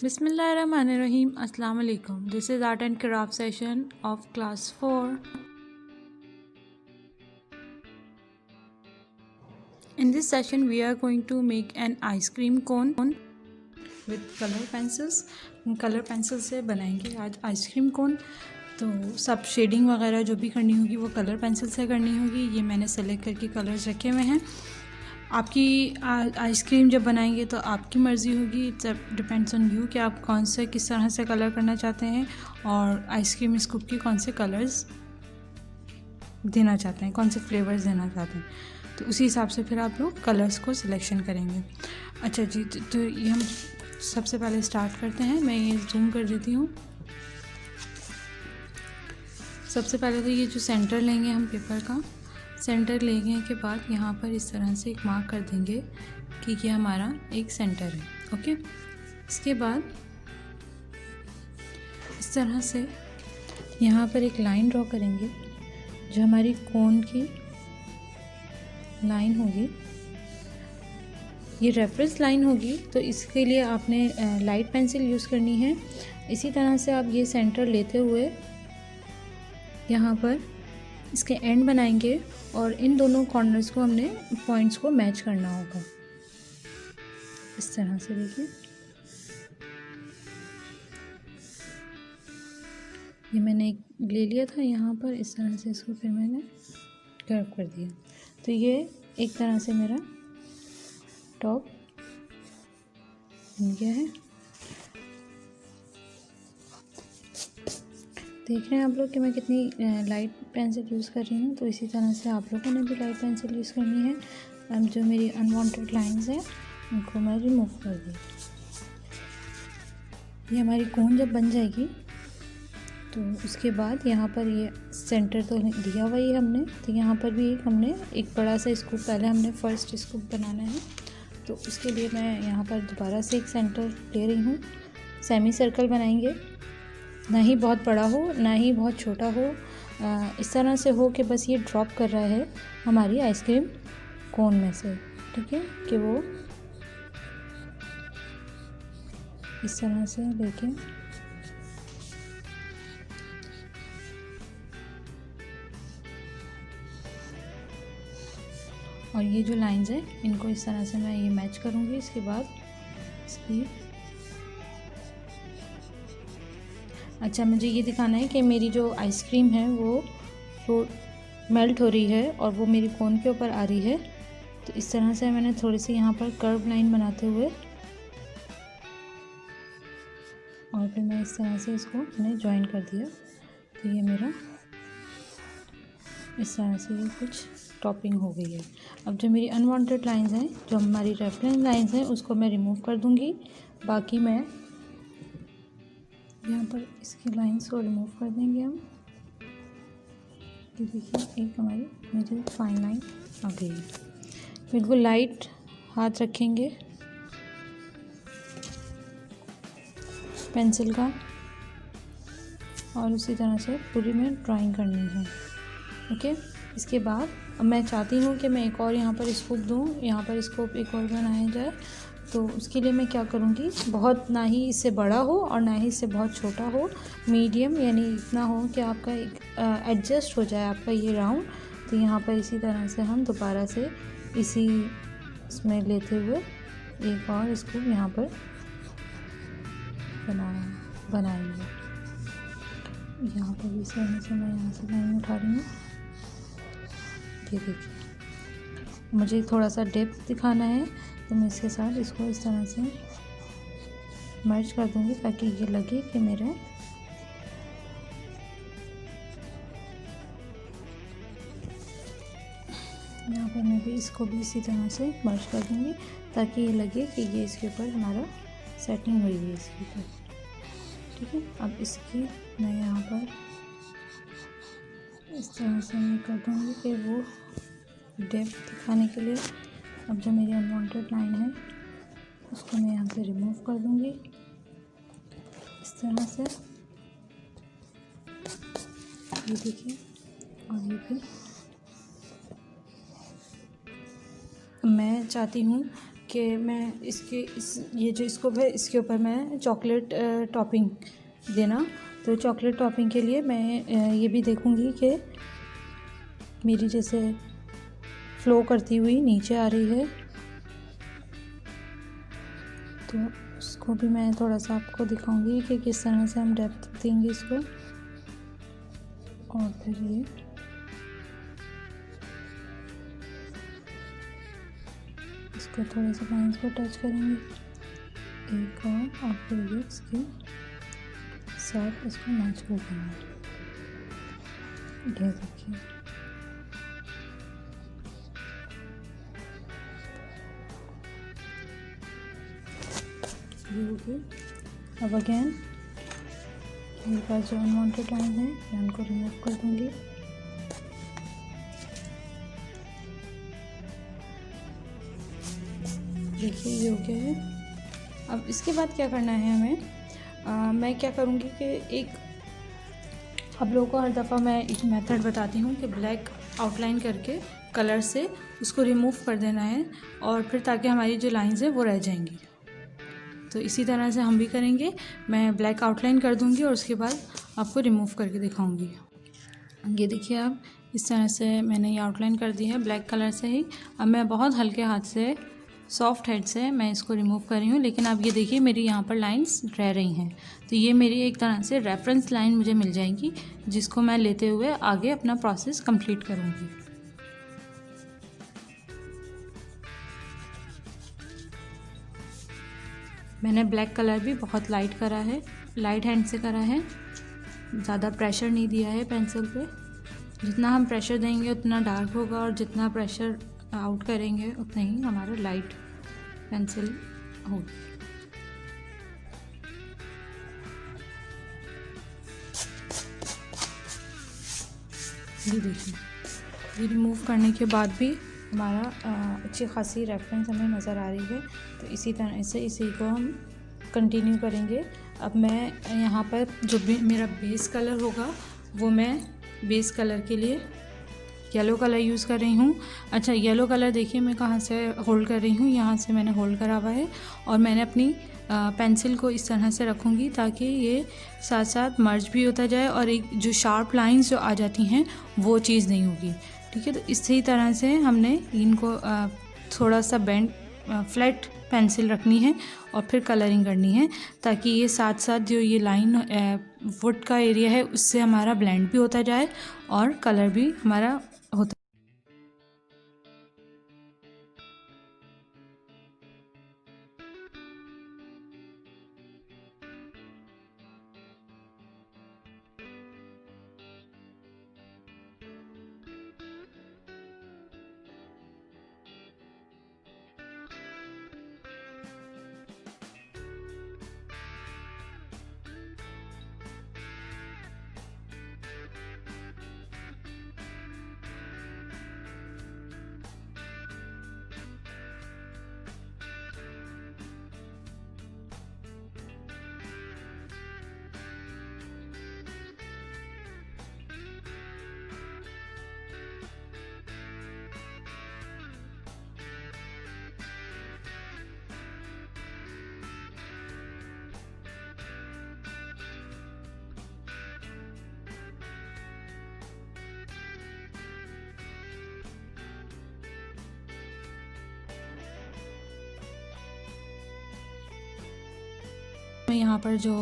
Bismillahirrahmanirrahim. Assalamu alaikum. This is art and craft session of class 4. In this session we are going to make an ice cream cone with color pencils. Colour pencil से बनाएंगे आज ice cream cone. तो सब shading वगैरह जो भी करनी होगी वो कलर पेंसिल से करनी होगी। ये मैंने सेलेक्ट करके कलर्स रखे हुए हैं। आपकी आइसक्रीम जब बनाएंगे तो आपकी मर्ज़ी होगी, इट्स डिपेंड्स ऑन यू कि आप कौन से किस तरह से कलर करना चाहते हैं और आइसक्रीम स्कूप की कौन से कलर्स देना चाहते हैं, कौन से फ्लेवर्स देना चाहते हैं। तो उसी हिसाब से फिर आप लोग कलर्स को सिलेक्शन करेंगे। अच्छा जी, तो ये हम सबसे पहले स्टार्ट करते हैं। मैं ये जूम कर देती हूँ। सबसे पहले तो ये जो सेंटर लेंगे हम पेपर का, सेंटर लेने के बाद यहाँ पर इस तरह से एक मार्क कर देंगे कि ये हमारा एक सेंटर है। ओके, इसके बाद इस तरह से यहाँ पर एक लाइन ड्रॉ करेंगे जो हमारी कोन की लाइन होगी। ये रेफरेंस लाइन होगी, तो इसके लिए आपने लाइट पेंसिल यूज़ करनी है। इसी तरह से आप ये सेंटर लेते हुए यहाँ पर इसके एंड बनाएंगे और इन दोनों कॉर्नर्स को हमने पॉइंट्स को मैच करना होगा। इस तरह से देखिए, ये मैंने एक ले लिया था यहाँ पर, इस तरह से इसको फिर मैंने कर्व कर दिया। तो ये एक तरह से मेरा टॉप बन गया है। देख रहे हैं आप लोग कि मैं कितनी लाइट पेंसिल यूज़ कर रही हूँ। तो इसी तरह से आप लोगों ने भी लाइट पेंसिल यूज़ करनी है। अब जो मेरी अनवांटेड लाइंस हैं उनको मैं रिमूव कर दी। ये हमारी कोन जब बन जाएगी तो उसके बाद यहाँ पर ये सेंटर तो दिया हुआ ही हमने, तो यहाँ पर भी हमने एक बड़ा सा स्कूप, पहले हमने फर्स्ट स्कूप बनाना है। तो उसके लिए मैं यहाँ पर दोबारा से एक सेंटर ले रही हूँ। सेमी सर्कल बनाएंगे, ना ही बहुत बड़ा हो ना ही बहुत छोटा हो, इस तरह से हो कि बस ये ड्रॉप कर रहा है हमारी आइसक्रीम कोन में से। ठीक है, कि वो इस तरह से लेके और ये जो लाइंस हैं इनको इस तरह से मैं ये मैच करूँगी। इसके बाद इसकी अच्छा, मुझे ये दिखाना है कि मेरी जो आइसक्रीम है वो मेल्ट हो रही है और वो मेरी कोन के ऊपर आ रही है। तो इस तरह से मैंने थोड़ी सी यहाँ पर कर्व लाइन बनाते हुए और फिर मैं इस तरह से इसको मैंने ज्वाइन कर दिया। तो ये मेरा इस तरह से ये कुछ टॉपिंग हो गई है। अब जो मेरी अनवांटेड लाइंस हैं, जो हमारी रेफरेंस लाइंस हैं, उसको मैं रिमूव कर दूँगी। बाकी मैं यहाँ पर इसकी लाइंस को रिमूव कर देंगे हम। ये देखिए, एक हमारी मेरी फाइन लाइन आ गई है। बिल्कुल लाइट हाथ रखेंगे पेंसिल का और उसी तरह से पूरी में ड्राइंग करनी है। ओके, इसके बाद अब मैं चाहती हूँ कि मैं एक और यहाँ पर स्कूप दूँ, यहाँ पर स्कूप एक और बनाया जाए। तो उसके लिए मैं क्या करूँगी, बहुत ना ही इससे बड़ा हो और ना ही इससे बहुत छोटा हो, मीडियम, यानी इतना हो कि आपका एक एडजस्ट हो जाए आपका ये राउंड। तो यहाँ पर इसी तरह से हम दोबारा से इसी इसमें लेते हुए एक और स्कूप यहाँ पर बनाएंगे। यहाँ पर इस तरह से मैं यहाँ से लाइन उठा रही हूँ। ये देखिए, मुझे थोड़ा सा डेप्थ दिखाना है तो मैं इसके साथ इसको इस तरह से मर्ज कर दूँगी ताकि ये लगे कि मेरे यहाँ पर मैं भी इसको भी इसी तरह से मर्ज कर दूँगी ताकि ये लगे कि ये इसके ऊपर हमारा सेटिंग हुई है इसके ऊपर। ठीक है, अब इसकी मैं यहाँ पर इस तरह से मैं कर दूँगी कि वो डेप्थ दिखाने के लिए। अब जो मेरी अनवांटेड लाइन है उसको मैं यहाँ से रिमूव कर दूँगी इस तरह से। ये देखिए, और ये भी मैं चाहती हूँ कि मैं ये जो स्कोप है इसके ऊपर मैं चॉकलेट टॉपिंग देना। तो चॉकलेट टॉपिंग के लिए मैं ये भी देखूँगी कि मेरी जैसे फ्लो करती हुई नीचे आ रही है, तो उसको भी मैं थोड़ा सा आपको दिखाऊंगी कि किस तरह से हम डेप्थ देंगे इसको। और फिर ये इसको थोड़ा सा लाइन्स को टच करेंगे, एक और फिर ये इसके साथ इसको मैच कर देंगे। ये देखिए, ये हो गई। अब अगेन मेरे पास जो अनवांटेड लाइन है मैं उनको रिमूव कर दूंगी। देखिए ये हो गया है। अब इसके बाद क्या करना है हमें, मैं क्या करूँगी कि एक, आप लोगों को हर दफ़ा मैं एक मेथड बताती हूँ कि ब्लैक आउटलाइन करके कलर से उसको रिमूव कर देना है, और फिर ताकि हमारी जो लाइंस है वो रह जाएंगी। तो इसी तरह से हम भी करेंगे। मैं ब्लैक आउटलाइन कर दूँगी और उसके बाद आपको रिमूव करके दिखाऊँगी। ये देखिए, आप इस तरह से मैंने ये आउटलाइन कर दी है ब्लैक कलर से ही। अब मैं बहुत हल्के हाथ से, सॉफ्ट हेड से मैं इसको रिमूव कर रही हूँ, लेकिन अब ये देखिए मेरी यहाँ पर लाइंस रह रही हैं। तो ये मेरी एक तरह से रेफरेंस लाइन मुझे मिल जाएगी, जिसको मैं लेते हुए आगे अपना प्रोसेस कंप्लीट करूँगी। मैंने ब्लैक कलर भी बहुत लाइट करा है, लाइट हैंड से करा है, ज़्यादा प्रेशर नहीं दिया है पेंसिल पे। जितना हम प्रेशर देंगे उतना डार्क होगा, और जितना प्रेशर आउट करेंगे उतना ही हमारा लाइट पेंसिल होगी। ये देखिए, ये रिमूव करने के बाद भी हमारा अच्छी खासी रेफरेंस हमें नज़र आ रही है। तो इसी तरह से इसी को हम कंटिन्यू करेंगे। अब मैं यहाँ पर जो भी मेरा बेस कलर होगा वो मैं बेस कलर के लिए येलो कलर यूज़ कर रही हूँ। अच्छा, येलो कलर देखिए मैं कहाँ से होल्ड कर रही हूँ, यहाँ से मैंने होल्ड करा हुआ है, और मैंने अपनी पेंसिल को इस तरह से रखूँगी ताकि ये साथ साथ मर्ज भी होता जाए, और एक जो शार्प लाइंस जो आ जाती हैं वो चीज़ नहीं होगी। ठीक है, तो इसी तरह से हमने इनको थोड़ा सा बेंड फ्लैट पेंसिल रखनी है और फिर कलरिंग करनी है, ताकि ये साथ साथ जो ये लाइन वुड का एरिया है उससे हमारा ब्लेंड भी होता जाए और कलर भी हमारा होता। मैं यहाँ पर जो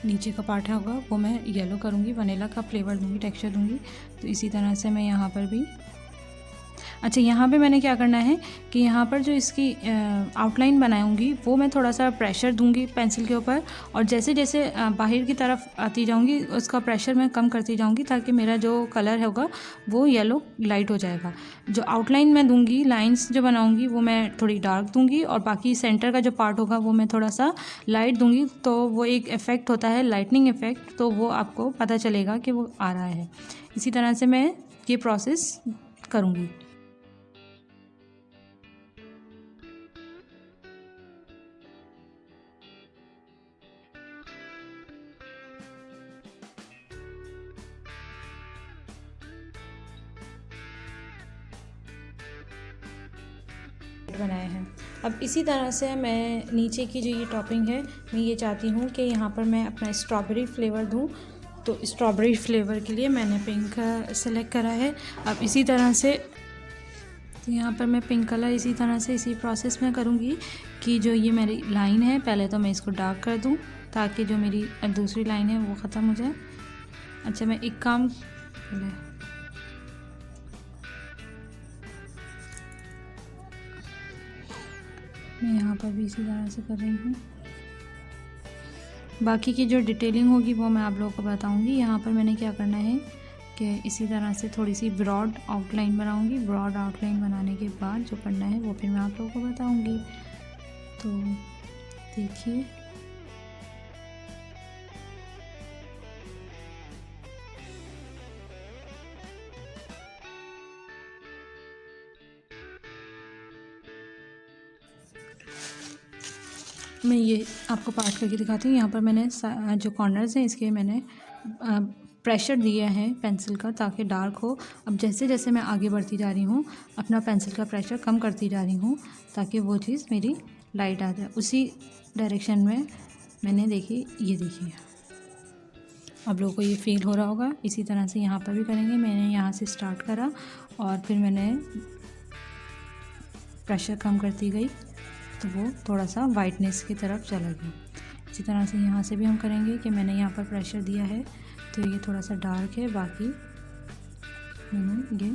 नीचे का पार्ट है होगा वो मैं येलो करूँगी, वनीला का फ्लेवर दूँगी, टेक्सचर दूँगी। तो इसी तरह से मैं यहाँ पर भी, अच्छा यहाँ पे मैंने क्या करना है कि यहाँ पर जो इसकी आउटलाइन बनाऊँगी वो मैं थोड़ा सा प्रेशर दूँगी पेंसिल के ऊपर, और जैसे जैसे बाहर की तरफ आती जाऊँगी उसका प्रेशर मैं कम करती जाऊँगी, ताकि मेरा जो कलर होगा वो येलो लाइट हो जाएगा। जो आउटलाइन मैं दूँगी, लाइंस जो बनाऊँगी वो मैं थोड़ी डार्क दूँगी, और बाकी सेंटर का जो पार्ट होगा वो मैं थोड़ा सा लाइट दूँगी। तो वो एक इफ़ेक्ट होता है लाइटनिंग इफ़ेक्ट, तो वो आपको पता चलेगा कि वो आ रहा है। इसी तरह से मैं ये प्रोसेस करूँगी। बनाए हैं अब इसी तरह से मैं नीचे की जो ये टॉपिंग है, मैं ये चाहती हूँ कि यहाँ पर मैं अपना स्ट्रॉबेरी फ्लेवर दूँ। तो स्ट्रॉबेरी फ्लेवर के लिए मैंने पिंक सेलेक्ट करा है। अब इसी तरह से तो यहाँ पर मैं पिंक कलर इसी तरह से इसी प्रोसेस में करूँगी कि जो ये मेरी लाइन है, पहले तो मैं इसको डार्क कर दूँ ताकि जो मेरी दूसरी लाइन है वो ख़त्म हो जाए। अच्छा, मैं एक काम मैं यहाँ पर भी इसी तरह से कर रही हूँ। बाकी की जो डिटेलिंग होगी वो मैं आप लोगों को बताऊँगी। यहाँ पर मैंने क्या करना है कि इसी तरह से थोड़ी सी ब्रॉड आउटलाइन बनाऊँगी। ब्रॉड आउटलाइन बनाने के बाद जो करना है वो फिर मैं आप लोगों को बताऊँगी। तो देखिए, मैं ये आपको पार्ट करके दिखाती हूँ। यहाँ पर मैंने जो कॉर्नर्स हैं इसके मैंने प्रेशर दिया है पेंसिल का ताकि डार्क हो। अब जैसे जैसे मैं आगे बढ़ती जा रही हूँ अपना पेंसिल का प्रेशर कम करती जा रही हूँ ताकि वो चीज़ मेरी लाइट आ जाए। उसी डायरेक्शन में मैंने ये देखिए आप लोगों को ये फील हो रहा होगा। इसी तरह से यहाँ पर भी करेंगे। मैंने यहाँ से स्टार्ट करा और फिर मैंने प्रेशर कम करती गई तो वो थोड़ा सा वाइटनेस की तरफ चला गया। इसी तरह से यहाँ से भी हम करेंगे कि मैंने यहाँ पर प्रेशर दिया है तो ये थोड़ा सा डार्क है, बाकी मैंने ये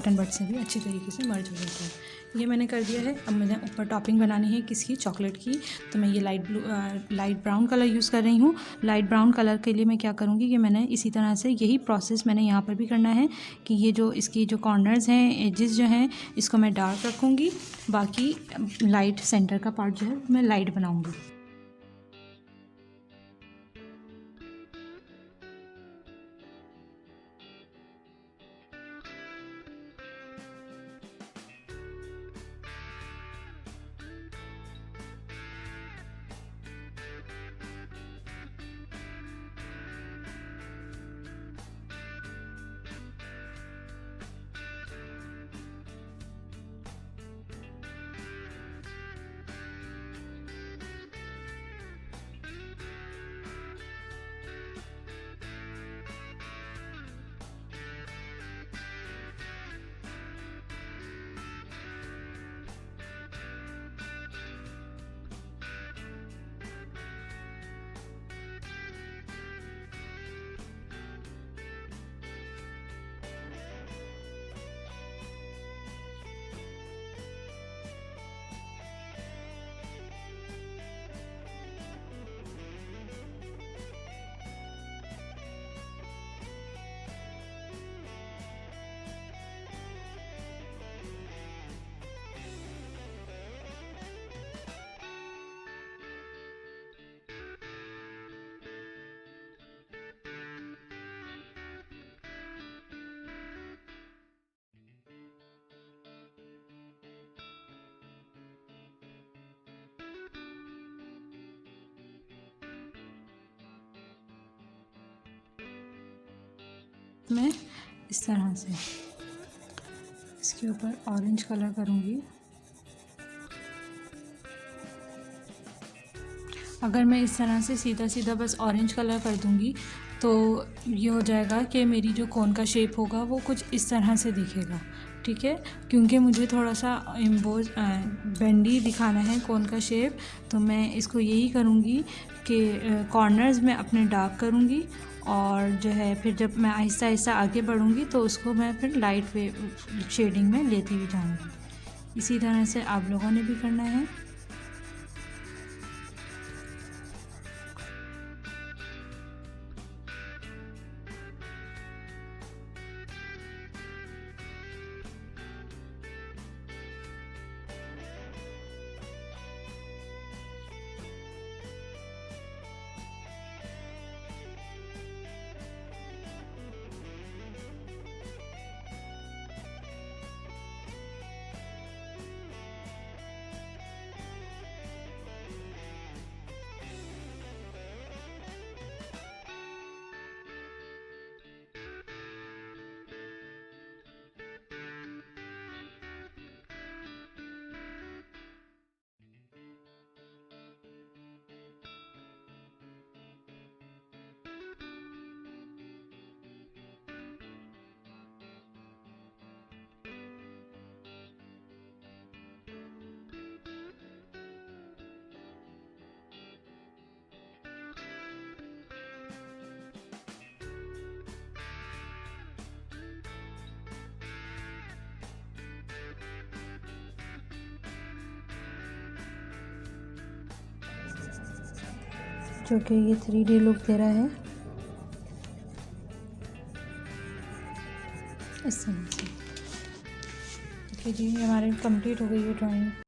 बटन बट से भी अच्छी तरीके से मर्ज हो जाता है। ये मैंने कर दिया है। अब मुझे ऊपर टॉपिंग बनानी है किसकी, चॉकलेट की। तो मैं ये लाइट ब्राउन कलर यूज़ कर रही हूँ। लाइट ब्राउन कलर के लिए मैं क्या करूँगी कि मैंने इसी तरह से यही प्रोसेस मैंने यहाँ पर भी करना है कि ये जो इसकी जो कॉर्नर्स हैं, एजेस जो हैं, इसको मैं डार्क रखूँगी। बाकी लाइट सेंटर का पार्ट जो है मैं लाइट बनाऊँगी। मैं इस तरह से इसके ऊपर ऑरेंज कलर करूँगी। अगर मैं इस तरह से सीधा सीधा बस ऑरेंज कलर कर दूँगी तो ये हो जाएगा कि मेरी जो कोन का शेप होगा वो कुछ इस तरह से दिखेगा, ठीक है। क्योंकि मुझे थोड़ा सा एम्बोज बेंडी दिखाना है कोन का शेप, तो मैं इसको यही करूँगी कि कॉर्नर्स में अपने डार्क करूँगी और जो है फिर जब मैं आहिस्ता आहिस्ता आगे बढ़ूँगी तो उसको मैं फिर लाइट वे शेडिंग में लेती हुई जाऊँगी। इसी तरह से आप लोगों ने भी करना है। जो कि ये 3D लुक दे रहा है इस तरह से। ओके जी, हमारी कंप्लीट हो गई है ड्राइंग।